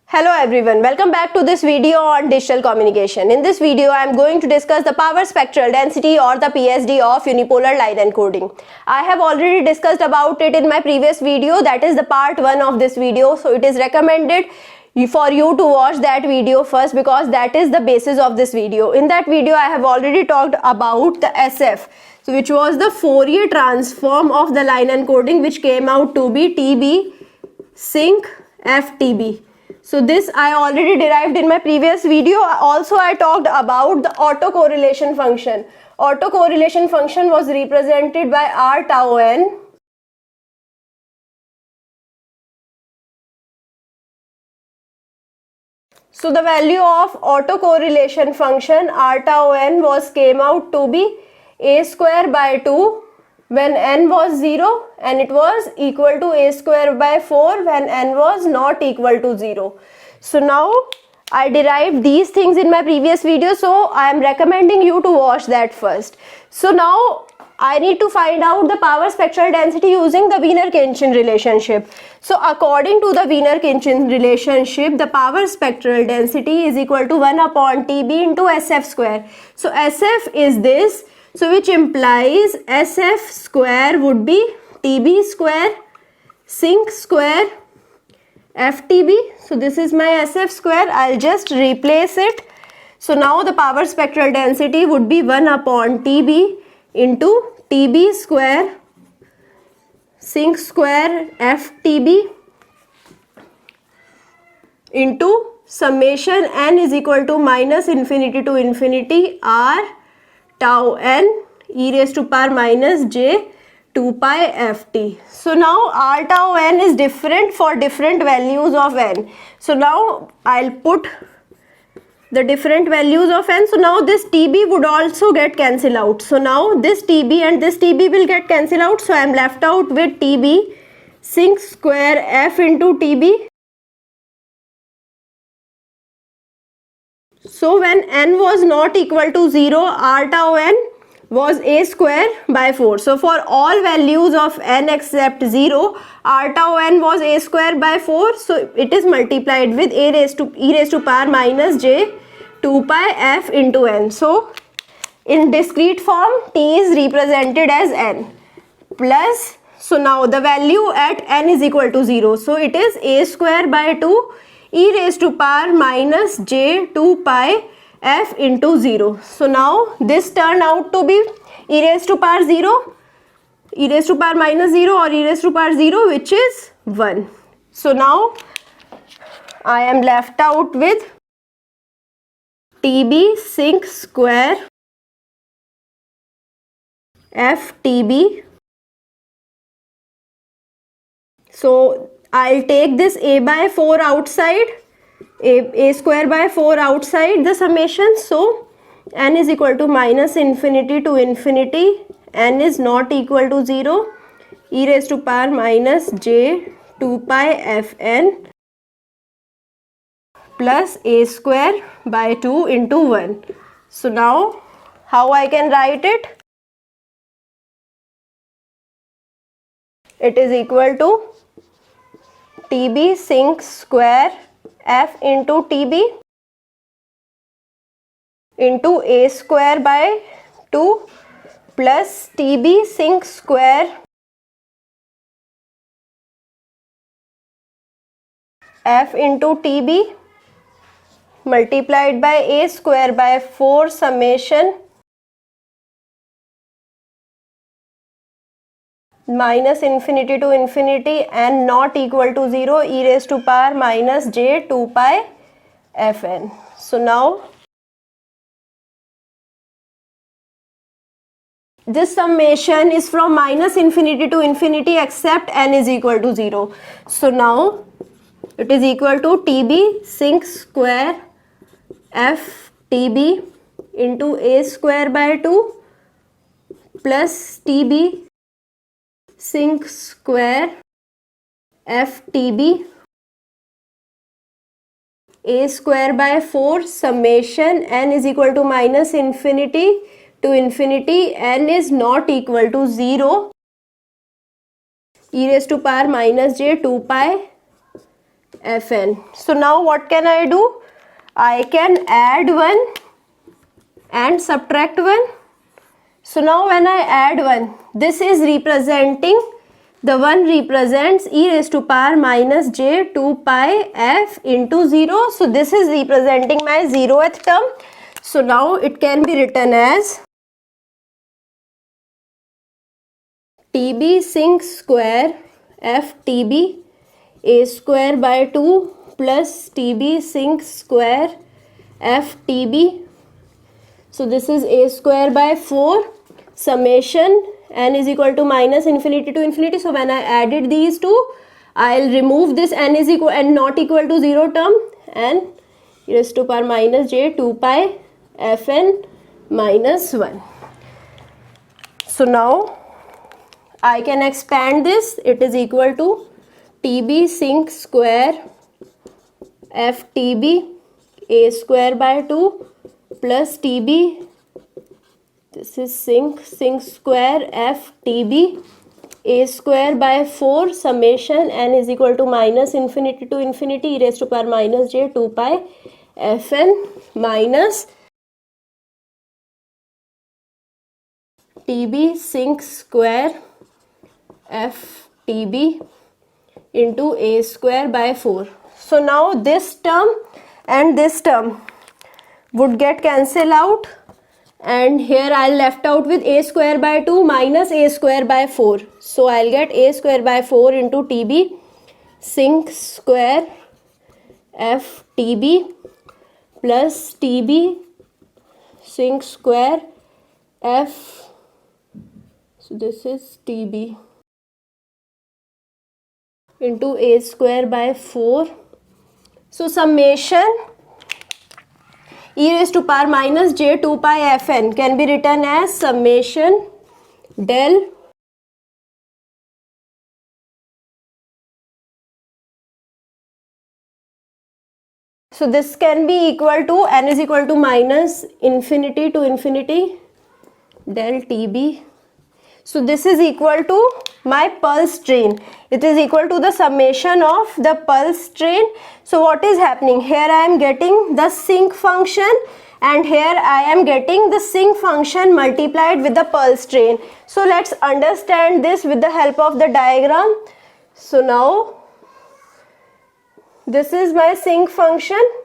Hello everyone, welcome back to this video on digital communication. In this video, I am going to discuss the power spectral density or the PSD of unipolar line encoding. I have already discussed about it in my previous video, that is the part 1 of this video. So it is recommended for you to watch that video first because that is the basis of this video. In that video, I have already talked about the SF, so which was the Fourier transform of the line encoding, which came out to be TB sync FTB. So this I already derived in my previous video. Also I talked about the autocorrelation function. Autocorrelation function was represented by R tau n. So the value of autocorrelation function R tau n came out to be a square by 2 when n was 0 and it was equal to a square by 4 when n was not equal to 0. So now I derived these things in my previous video, so I am recommending you to watch that first. So now I need to find out the power spectral density using the Wiener-Khinchin relationship. So according to the Wiener-Khinchin relationship, the power spectral density is equal to 1 upon TB into SF square. So SF is this. So which implies SF square would be TB square sync square FTB. So this is my SF square. I'll just replace it. So now the power spectral density would be 1 upon TB into TB square sync square FTB into summation n is equal to minus infinity to infinity R tau n e raised to power minus j 2 pi ft. So now R tau n is different for different values of n. So now I'll put the different values of n. So now this TB would also get cancelled out. So now this TB and this TB will get cancelled out. So I am left out with TB sync square f into TB. So when n was not equal to 0, R tau n was a square by 4. So for all values of n except 0, R tau n was a square by 4. So it is multiplied with e raised to power minus j 2 pi f into n. So in discrete form, t is represented as n plus. So now the value at n is equal to 0. So it is a square by 2 e raised to power minus j 2 pi f into 0. So now this turned out to be e raised to power 0, e raised to power minus 0 or e raised to power 0, which is 1. So now I am left out with TB sync square FTB. So I'll take this a by 4 outside, a square by 4 outside the summation. So n is equal to minus infinity to infinity, n is not equal to 0, e raised to power minus j 2 pi fn plus a square by 2 into 1. So now how I can write it? It is equal to TB sync square f into TB into a square by 2 plus TB sync square f into TB multiplied by a square by 4 summation minus infinity to infinity and not equal to 0 e raised to power minus j 2 pi fn. So now this summation is from minus infinity to infinity except n is equal to 0. So now it is equal to TB sync square f TB into a square by 2 plus TB sync square FTB a square by 4 summation n is equal to minus infinity to infinity, n is not equal to 0, e raised to power minus j 2 pi Fn. So now what can I do? I can add 1 and subtract 1. So now when I add 1, this is representing, the 1 represents e raised to power minus j 2 pi f into 0. So this is representing my 0th term. So now it can be written as TB sinc square f TB a square by 2 plus TB sinc square f TB. So this is a square by 4 summation n is equal to minus infinity to infinity. So when I added these two, I'll remove this n is equal and not equal to 0 term, and e raised to power minus j 2 pi fn minus 1. So now I can expand this. It is equal to TB sinc square f TB a square by 2 plus TB, this is sinc square f TB a square by 4 summation n is equal to minus infinity to infinity e raised to power minus j 2 pi fn minus TB sinc square f TB into a square by 4. So now this term and this term would get cancelled out, and here I'll left out with a square by 2 minus a square by 4. So I'll get a square by 4 into TB sinc square f TB plus TB sinc square f, so this is TB into a square by 4. So summation e raised to power minus j 2 pi fn can be written as summation del so this can be equal to n is equal to minus infinity to infinity del TB. So this is equal to my pulse train. It is equal to the summation of the pulse train. So what is happening? Here I am getting the sinc function, and here I am getting the sinc function multiplied with the pulse train. So let's understand this with the help of the diagram. So now this is my sinc function.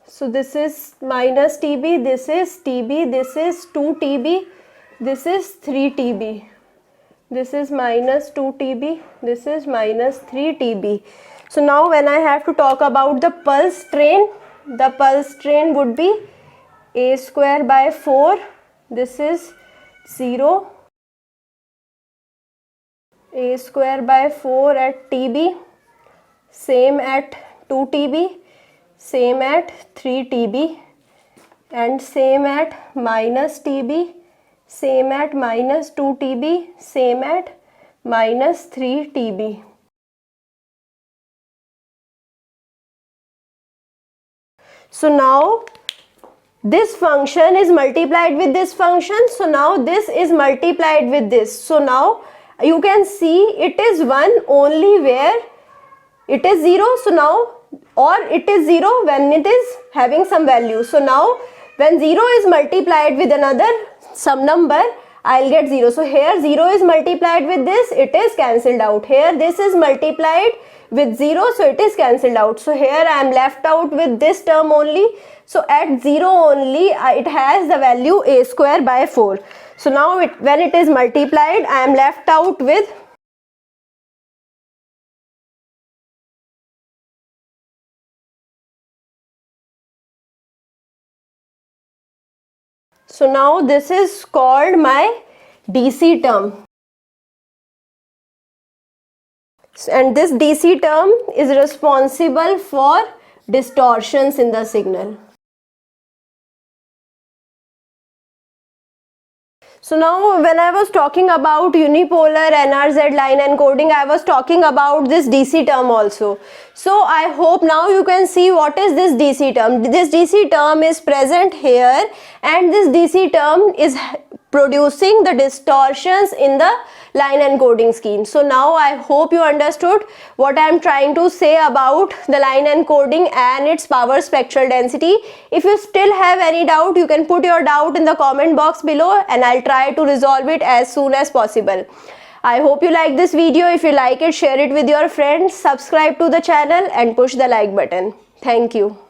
So this is minus TB, this is TB, this is 2 TB, this is 3 TB, this is minus 2 TB, this is minus 3 TB. So now when I have to talk about the pulse train would be a square by 4, this is 0, a square by 4 at TB, same at 2 TB, same at 3 TB, and same at minus TB, same at minus 2 TB, same at minus 3 TB. So now this function is multiplied with this function. So now this is multiplied with this. So now you can see it is 1 only where it is 0. So now, or it is 0 when it is having some value. So now when 0 is multiplied with another some number, I'll get 0. So here 0 is multiplied with this, it is cancelled out. Here this is multiplied with 0, so it is cancelled out. So here I am left out with this term only. So at 0 only it has the value a square by 4. So now when it is multiplied, I am left out with so now this is called my DC term, and this DC term is responsible for distortions in the signal. So now when I was talking about unipolar NRZ line encoding, I was talking about this DC term also. So I hope now you can see what is this DC term. This DC term is present here, and this DC term is producing the distortions in the line encoding scheme. So now I hope you understood what I am trying to say about the line encoding and its power spectral density. If you still have any doubt, you can put your doubt in the comment box below and I'll try to resolve it as soon as possible. I hope you like this video. If you like it, share it with your friends, subscribe to the channel and push the like button. Thank you.